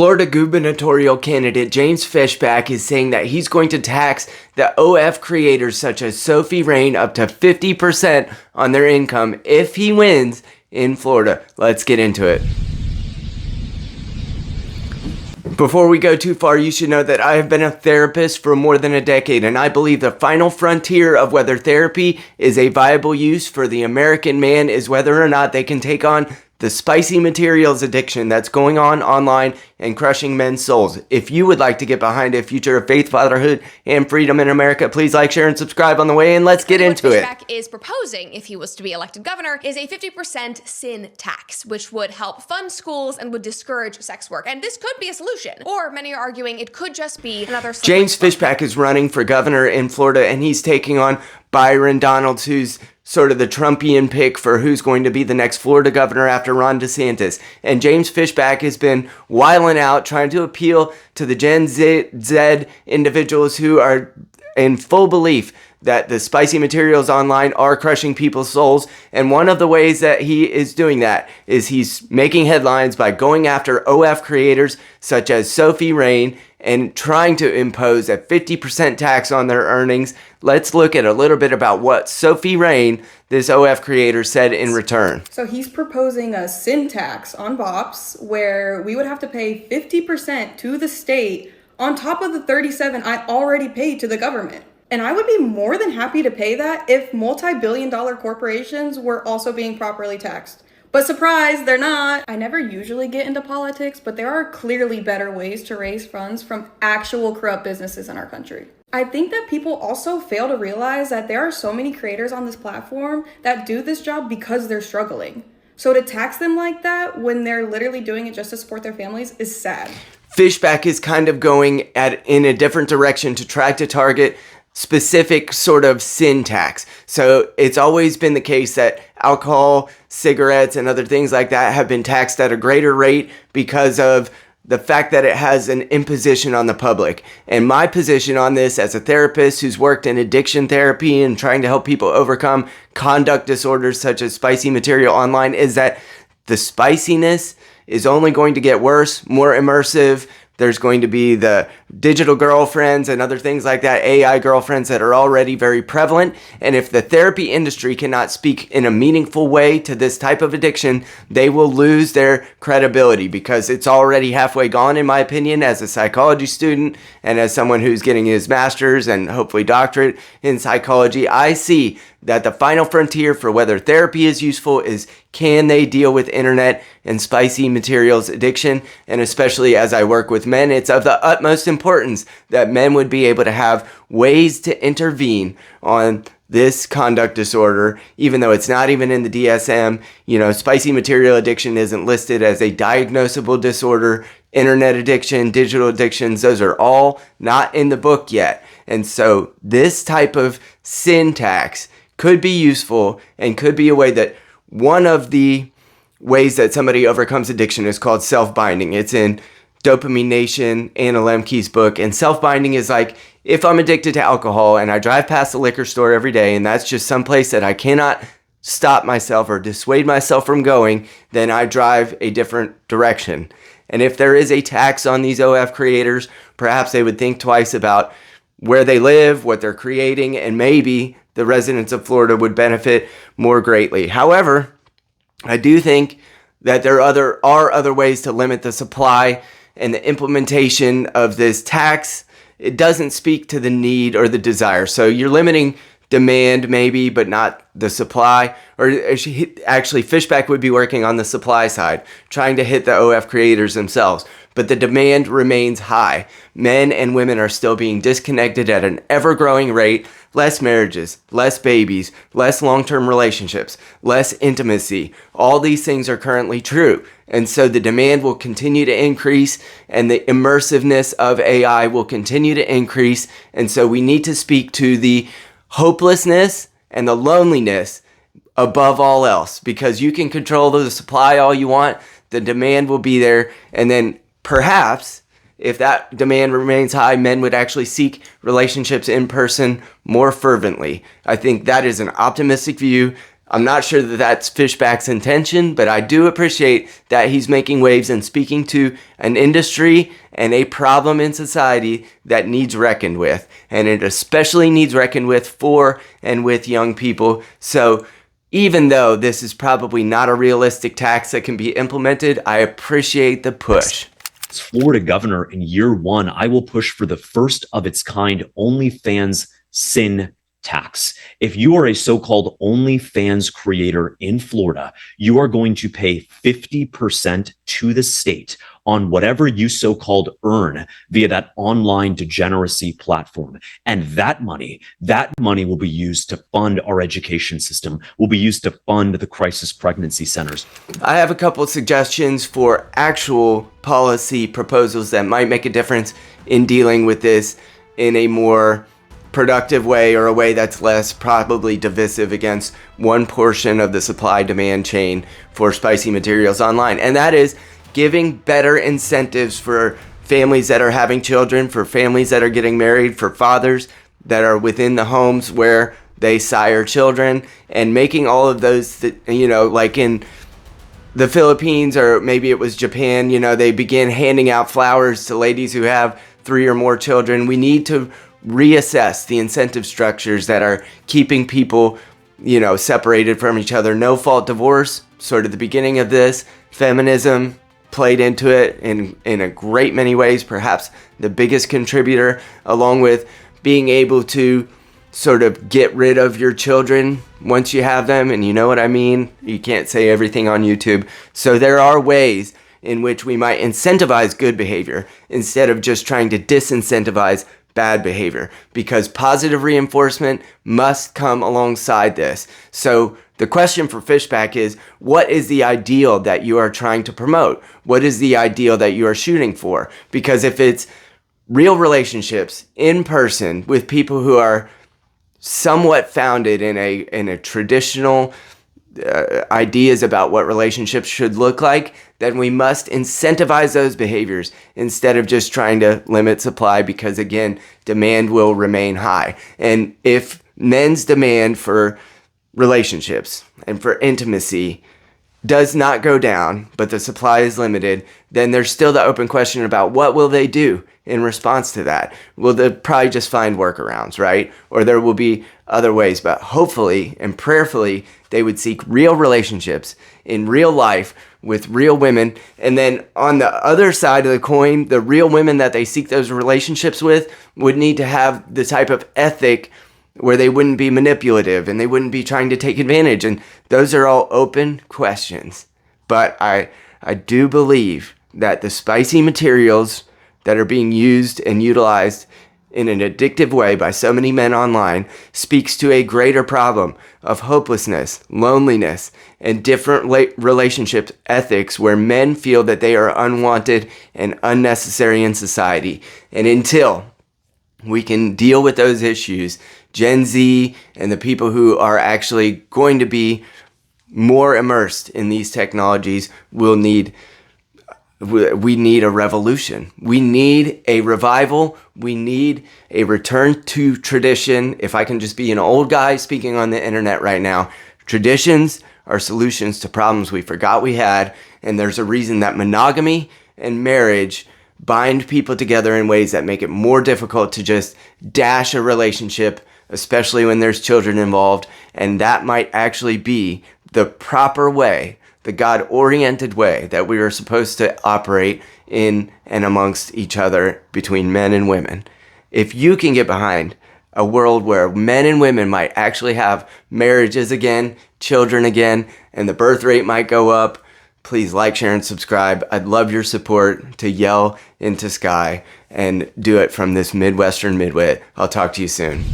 Florida gubernatorial candidate James Fishback is saying that he's going to tax the OF creators such as Sophie Rain up to 50% on their income if he wins in Florida. Let's get into it. Before we go too far, you should know that I have been a therapist for more than a decade, and I believe the final frontier of whether therapy is a viable use for the American man is whether or not they can take on the spicy materials addiction that's going on online and crushing men's souls. If you would like to get behind a future of faith, fatherhood, and freedom in America, please like, share, and subscribe on the way, and let's get into it. What Fishback is proposing, if he was to be elected governor, is a 50% sin tax, which would help fund schools and would discourage sex work. And this could be a solution. Or many are arguing it could just be another... James Fishback is running for governor in Florida, and he's taking on Byron Donalds, who's sort of the Trumpian pick for who's going to be the next Florida governor after Ron DeSantis. And James Fishback has been wiling out, trying to appeal to the Gen Z individuals who are in full belief that the spicy materials online are crushing people's souls. And one of the ways that he is doing that is he's making headlines by going after OF creators such as Sophie Rain and trying to impose a 50% tax on their earnings. Let's look at a little bit about what Sophie Rain, this OF creator, said in return. So he's proposing a sin tax on bops where we would have to pay 50% to the state on top of the 37 I already paid to the government. And I would be more than happy to pay that if multi-billion-dollar corporations were also being properly taxed. But surprise, they're not. I never usually get into politics, but there are clearly better ways to raise funds from actual corrupt businesses in our country. I think that people also fail to realize that there are so many creators on this platform that do this job because they're struggling. So to tax them like that when they're literally doing it just to support their families is sad. Fishback is kind of going in a different direction to try to target specific sort of sin tax. So it's always been the case that alcohol, cigarettes, and other things like that have been taxed at a greater rate because of the fact that it has an imposition on the public. And my position on this as a therapist who's worked in addiction therapy and trying to help people overcome conduct disorders such as spicy material online is that the spiciness is only going to get worse, more immersive. There's going to be the digital girlfriends and other things like that, AI girlfriends that are already very prevalent. And if the therapy industry cannot speak in a meaningful way to this type of addiction, they will lose their credibility because it's already halfway gone, in my opinion, as a psychology student and as someone who's getting his master's and hopefully doctorate in psychology. I see that the final frontier for whether therapy is useful is can they deal with internet and spicy materials addiction? And especially as I work with men, it's of the utmost importance that men would be able to have ways to intervene on this conduct disorder, even though it's not even in the DSM. You know, spicy material addiction isn't listed as a diagnosable disorder. Internet addiction, digital addictions, those are all not in the book yet. And so this type of sin tax could be useful and could be a way that one of the ways that somebody overcomes addiction is called self-binding. It's in Dopamine Nation, Anna Lemke's book. And self-binding is like, if I'm addicted to alcohol and I drive past the liquor store every day and that's just some place that I cannot stop myself or dissuade myself from going, then I drive a different direction. And if there is a tax on these OF creators, perhaps they would think twice about where they live, what they're creating, and maybe the residents of Florida would benefit more greatly. However, I do think that there are other ways to limit the supply, and the implementation of this tax, it doesn't speak to the need or the desire. So you're limiting demand maybe, but not the supply. Or actually, Fishback would be working on the supply side, trying to hit the OF creators themselves. But the demand remains high. Men and women are still being disconnected at an ever-growing rate. Less marriages, less babies, less long-term relationships, less intimacy. All these things are currently true. And so the demand will continue to increase and the immersiveness of AI will continue to increase. And so we need to speak to the hopelessness and the loneliness above all else, because you can control the supply all you want. The demand will be there. And then perhaps if that demand remains high, men would actually seek relationships in person more fervently. I think that is an optimistic view. I'm not sure that that's Fishback's intention, but I do appreciate that he's making waves and speaking to an industry and a problem in society that needs reckoned with. And it especially needs reckoned with for and with young people. So even though this is probably not a realistic tax that can be implemented, I appreciate the push. As Florida governor in year one, I will push for the first of its kind OnlyFans sin tax. If you are a so-called OnlyFans creator in Florida, you are going to pay 50% to the state on whatever you so-called earn via that online degeneracy platform. And that money will be used to fund our education system, will be used to fund the crisis pregnancy centers. I have a couple of suggestions for actual policy proposals that might make a difference in dealing with this in a more productive way, or a way that's less probably divisive against one portion of the supply-demand chain for spicy materials online. And that is giving better incentives for families that are having children, for families that are getting married, for fathers that are within the homes where they sire children, and making all of those, like in the Philippines, or maybe it was Japan, they began handing out flowers to ladies who have 3 or more children. We need to reassess the incentive structures that are keeping people, separated from each other. No-fault divorce, sort of the beginning of this. Feminism played into it in a great many ways, perhaps the biggest contributor, along with being able to sort of get rid of your children once you have them. And you know what I mean? You can't say everything on YouTube. So there are ways in which we might incentivize good behavior instead of just trying to disincentivize bad behavior, because positive reinforcement must come alongside this. So the question for Fishback is, what is the ideal that you are trying to promote? What is the ideal that you are shooting for? Because if it's real relationships in person with people who are somewhat founded in a traditional ideas about what relationships should look like, then we must incentivize those behaviors instead of just trying to limit supply, because again, demand will remain high. And if men's demand for relationships and for intimacy does not go down, but the supply is limited, then there's still the open question about what will they do in response to that. Will they probably just find workarounds, right? Or there will be other ways, but hopefully and prayerfully they would seek real relationships in real life with real women. And then on the other side of the coin, the real women that they seek those relationships with would need to have the type of ethic where they wouldn't be manipulative and they wouldn't be trying to take advantage. And those are all open questions. But I do believe that the spicy materials that are being used and utilized in an addictive way by so many men online speaks to a greater problem of hopelessness, loneliness, and different relationship ethics, where men feel that they are unwanted and unnecessary in society. And until we can deal with those issues, Gen Z and the people who are actually going to be more immersed in these technologies will need we need a revolution. We need a revival. We need a return to tradition. If I can just be an old guy speaking on the internet right now, traditions are solutions to problems we forgot we had. And there's a reason that monogamy and marriage bind people together in ways that make it more difficult to just dash a relationship, especially when there's children involved. And that might actually be the proper way, the God-oriented way that we are supposed to operate in and amongst each other between men and women. If you can get behind a world where men and women might actually have marriages again, children again, and the birth rate might go up, please like, share, and subscribe. I'd love your support to yell into sky and do it from this Midwestern midwit. I'll talk to you soon.